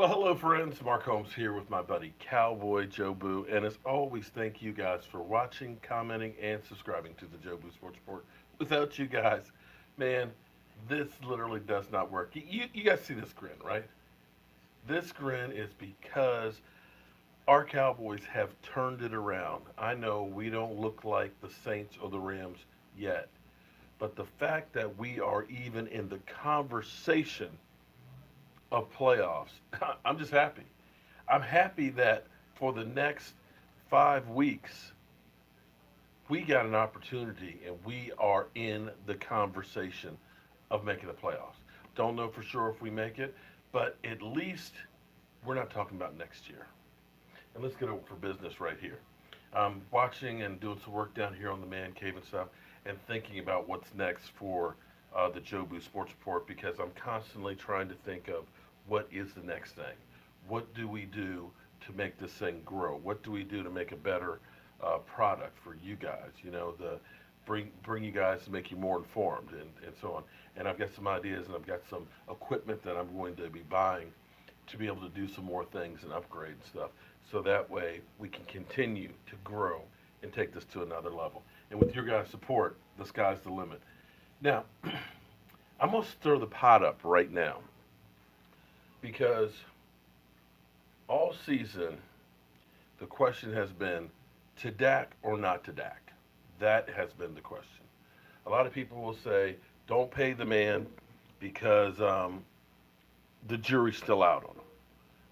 Well, hello, friends. Mark Holmes here with my buddy Cowboy Joe Boo. And as always, thank you guys for watching, commenting, and subscribing to the Joe Boo Sports Report. Without you guys, man, this literally does not work. You guys see this grin, right? This grin is because our Cowboys have turned it around. I know we don't look like the Saints or the Rams yet, but the fact that we are even in the conversation of playoffs, I'm just happy. I'm happy that for the next 5 weeks, we got an opportunity and we are in the conversation of making the playoffs. Don't know for sure if we make it, but at least we're not talking about next year. And let's get over for business right here. I'm watching and doing some work down here on the man cave and stuff and thinking about what's next for the Joe Boo Sports Report because I'm constantly trying to think of what is the next thing. What do we do to make this thing grow? What do we do to make a better product for you guys? You know, the bring you guys to make you more informed and so on. And I've got some ideas and I've got some equipment that I'm going to be buying to be able to do some more things and upgrade and stuff. So that way we can continue to grow and take this to another level. And with your guys' support, the sky's the limit. Now, I'm going to stir the pot up right now because all season the question has been to Dak or not to Dak. That has been the question. A lot of people will say, don't pay the man because the jury's still out on him.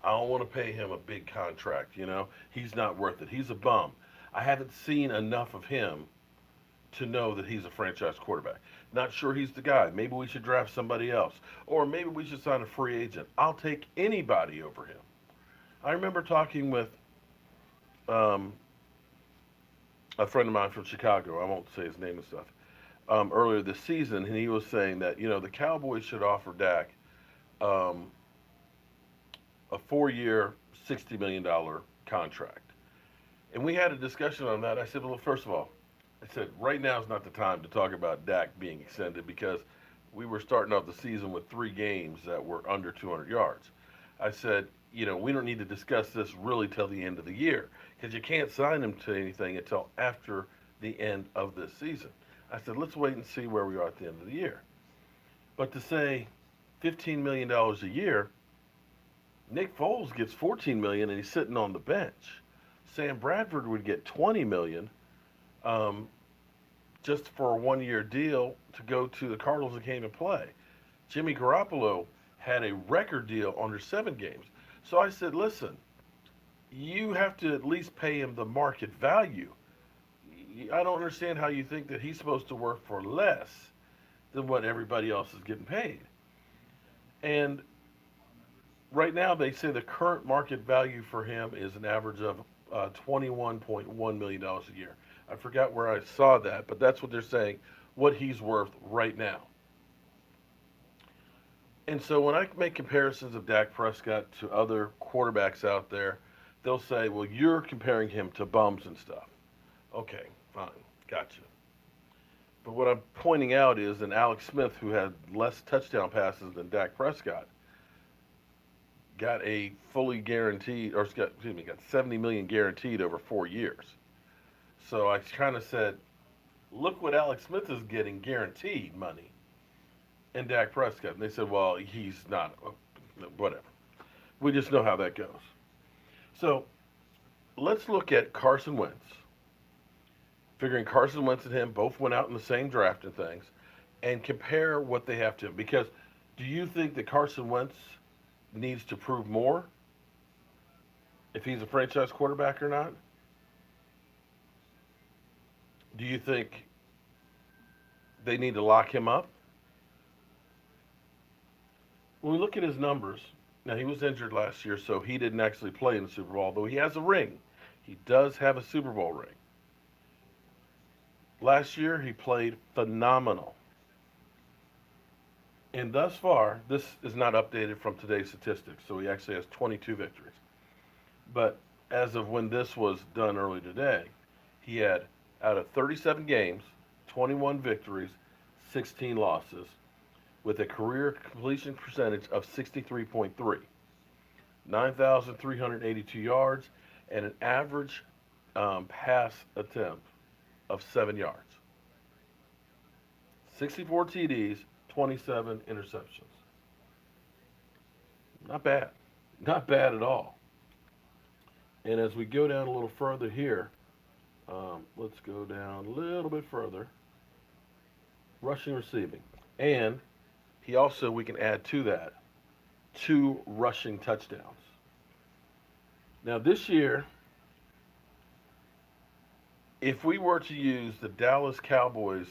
I don't want to pay him a big contract, you know. He's not worth it. He's a bum. I haven't seen enough of him to know that he's a franchise quarterback. Not sure he's the guy. Maybe we should draft somebody else. Or maybe we should sign a free agent. I'll take anybody over him. I remember talking with um, a friend of mine from Chicago. I won't say his name and stuff. Earlier this season, and he was saying that, you know, the Cowboys should offer Dak um, a 4 year, $60 million contract. And we had a discussion on that. I said, well, first of all, I said, right now is not the time to talk about Dak being extended because we were starting off the season with 3 games that were under 200 yards. I said, you know, we don't need to discuss this really till the end of the year because you can't sign him to anything until after the end of this season. I said, let's wait and see where we are at the end of the year. But to say $15 million a year, Nick Foles gets 14 million and he's sitting on the bench. Sam Bradford would get 20 million just for a 1 year deal to go to the Cardinals that came and play. Jimmy Garoppolo had a record deal under 7 games. So I said, listen, you have to at least pay him the market value. I don't understand how you think that he's supposed to work for less than what everybody else is getting paid. And right now, they say the current market value for him is an average of $21.1 million a year. I forgot where I saw that, but that's what they're saying, what he's worth right now. And so when I make comparisons of Dak Prescott to other quarterbacks out there, they'll say, well, you're comparing him to bums and stuff. Okay, fine, gotcha. But what I'm pointing out is that Alex Smith, who had less touchdown passes than Dak Prescott, got a fully guaranteed, or excuse me, got 70 million guaranteed over 4 years. So I kind of said, look what Alex Smith is getting guaranteed money, and Dak Prescott. And they said, well, he's not. Whatever. We just know how that goes. So let's look at Carson Wentz. Figuring Carson Wentz and him both went out in the same draft and things, and compare what they have to him. Because do you think that Carson Wentz needs to prove more if he's a franchise quarterback or not? Do you think they need to lock him up? When we look at his numbers, now he was injured last year, so he didn't actually play in the Super Bowl, though he has a ring. He does have a Super Bowl ring. Last year, he played phenomenal. And thus far, this is not updated from today's statistics, so he actually has 22 victories. But as of when this was done early today, he had, out of 37 games, 21 victories, 16 losses, with a career completion percentage of 63.3. 9,382 yards, and an average pass attempt of 7 yards. 64 TDs, 27 interceptions. Not bad. Not bad at all. And as we go down a little further here, let's go down a little bit further. Rushing, receiving. And he also, we can add to that, 2 rushing touchdowns. Now this year, if we were to use the Dallas Cowboys,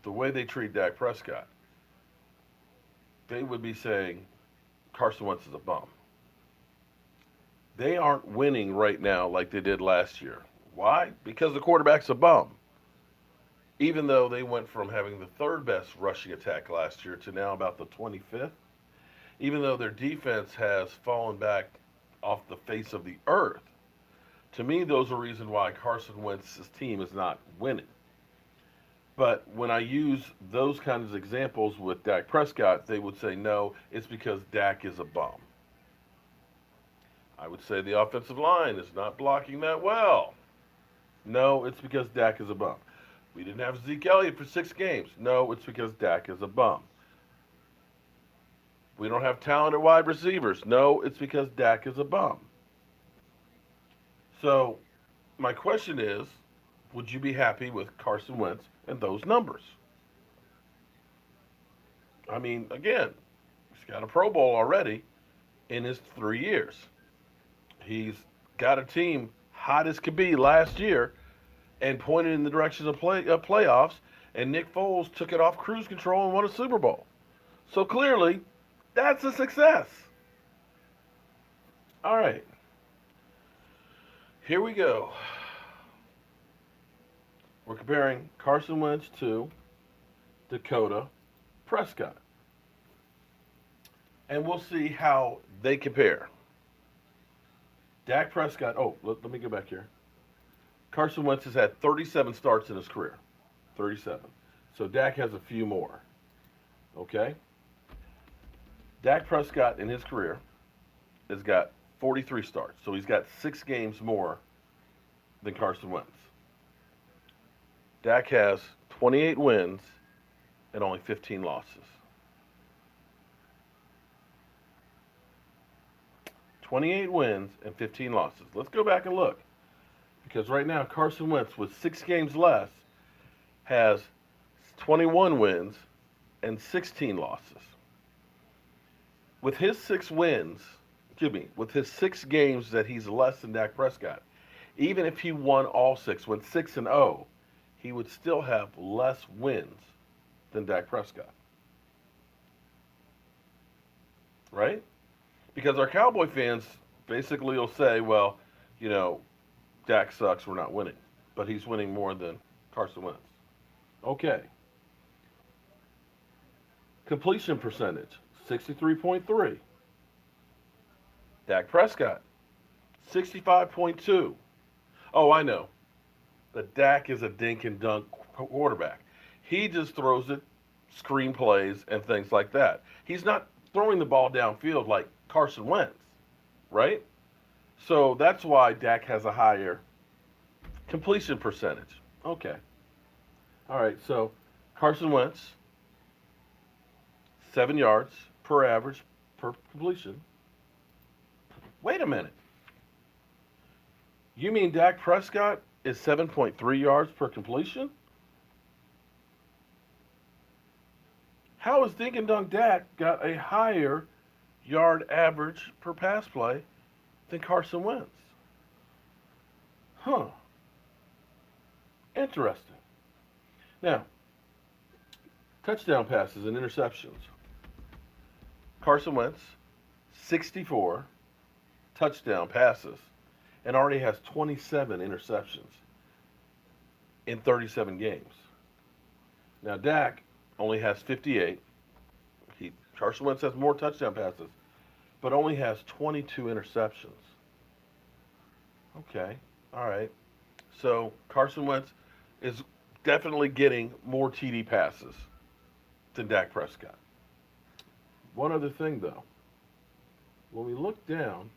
the way they treat Dak Prescott, they would be saying Carson Wentz is a bum. They aren't winning right now like they did last year. Why? Because the quarterback's a bum. Even though they went from having the 3rd best rushing attack last year to now about the 25th, even though their defense has fallen back off the face of the earth, to me, those are reasons why Carson Wentz's team is not winning. But when I use those kinds of examples with Dak Prescott, they would say, no, it's because Dak is a bum. I would say the offensive line is not blocking that well. No, it's because Dak is a bum. We didn't have Zeke Elliott for 6 games. No, it's because Dak is a bum. We don't have talented wide receivers. No, it's because Dak is a bum. So my question is, would you be happy with Carson Wentz and those numbers? I mean, again, he's got a Pro Bowl already in his 3 years. He's got a team hot as could be last year and pointed in the direction of playoffs, and Nick Foles took it off cruise control and won a Super Bowl. So clearly, that's a success. All right. Here we go. We're comparing Carson Wentz to Dakota Prescott. And we'll see how they compare. Dak Prescott, let me go back here. Carson Wentz has had 37 starts in his career. 37. So Dak has a few more. Okay? Dak Prescott in his career has got 43 starts. So he's got 6 games more than Carson Wentz. Dak has 28 wins and only 15 losses. 28 wins and 15 losses. Let's go back and look. Because right now, Carson Wentz, with 6 games less, has 21 wins and 16 losses. With his 6 games that he's less than Dak Prescott, even if he won all 6, went 6-0, he would still have less wins than Dak Prescott. Right? Because our Cowboy fans basically will say, well, Dak sucks, we're not winning. But he's winning more than Carson Wentz. Okay. Completion percentage, 63.3. Dak Prescott, 65.2. Oh, I know. But Dak is a dink and dunk quarterback. He just throws it, screen plays, and things like that. He's not throwing the ball downfield like Carson Wentz, right? So that's why Dak has a higher completion percentage. Okay. All right, so Carson Wentz, 7 yards per average per completion. Wait a minute. You mean Dak Prescott is 7.3 yards per completion? How has Dink and Dunk Dak got a higher yard average per pass play than Carson Wentz? Huh. Interesting. Now, touchdown passes and interceptions. Carson Wentz, 64 touchdown passes and already has 27 interceptions in 37 games. Now, Dak only has 58. Carson Wentz has more touchdown passes, but only has 22 interceptions. Okay, all right. So Carson Wentz is definitely getting more TD passes than Dak Prescott. One other thing, though. when we look down,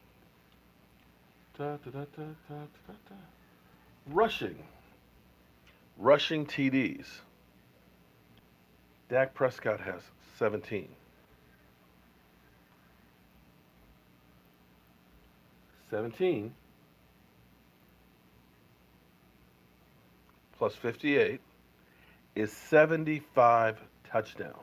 da, da, da, da, da, da, da, rushing TDs. Dak Prescott has 17. 17 plus 58 is 75 touchdowns.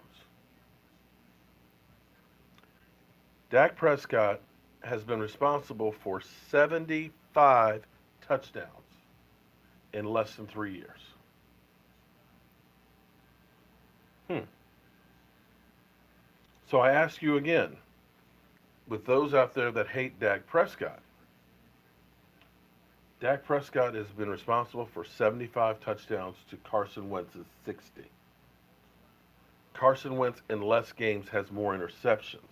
Dak Prescott has been responsible for 75 touchdowns in less than 3 years. So I ask you again, with those out there that hate Dak Prescott has been responsible for 75 touchdowns to Carson Wentz's 60. Carson Wentz in less games has more interceptions.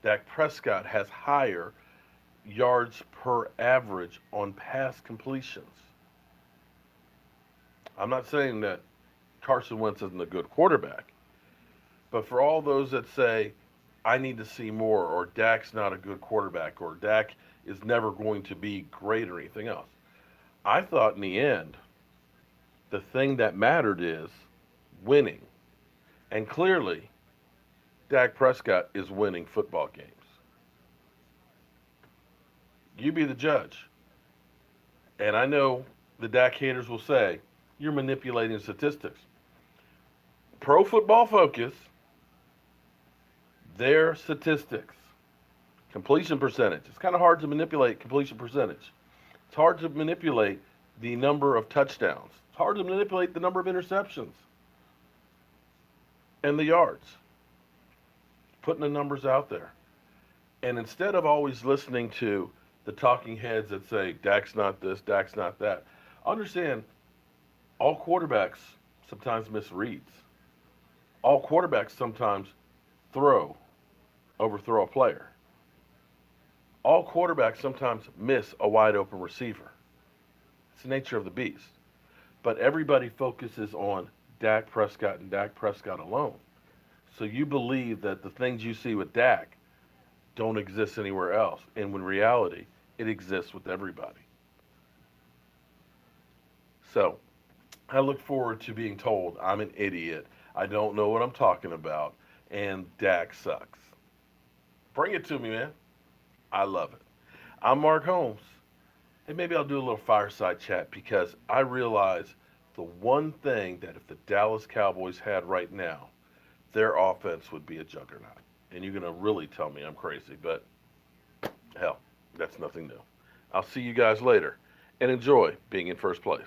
Dak Prescott has higher yards per average on pass completions. I'm not saying that Carson Wentz isn't a good quarterback, but for all those that say, I need to see more, or Dak's not a good quarterback, or Dak is never going to be great or anything else, I thought in the end, the thing that mattered is winning. And clearly, Dak Prescott is winning football games. You be the judge. And I know the Dak haters will say, you're manipulating statistics. Pro Football Focus, their statistics, completion percentage. It's kind of hard to manipulate completion percentage. It's hard to manipulate the number of touchdowns. It's hard to manipulate the number of interceptions and the yards. Putting the numbers out there. And instead of always listening to the talking heads that say, Dak's not this, Dak's not that, understand all quarterbacks sometimes miss reads. All quarterbacks sometimes overthrow a player. All quarterbacks sometimes miss a wide open receiver. It's the nature of the beast. But everybody focuses on Dak Prescott and Dak Prescott alone. So you believe that the things you see with Dak don't exist anywhere else. And when reality, it exists with everybody. So I look forward to being told I'm an idiot. I don't know what I'm talking about. And Dak sucks. Bring it to me, man. I love it. I'm Mark Holmes. And maybe I'll do a little fireside chat because I realize the one thing that if the Dallas Cowboys had right now, their offense would be a juggernaut. And you're going to really tell me I'm crazy, but hell, that's nothing new. I'll see you guys later and enjoy being in first place.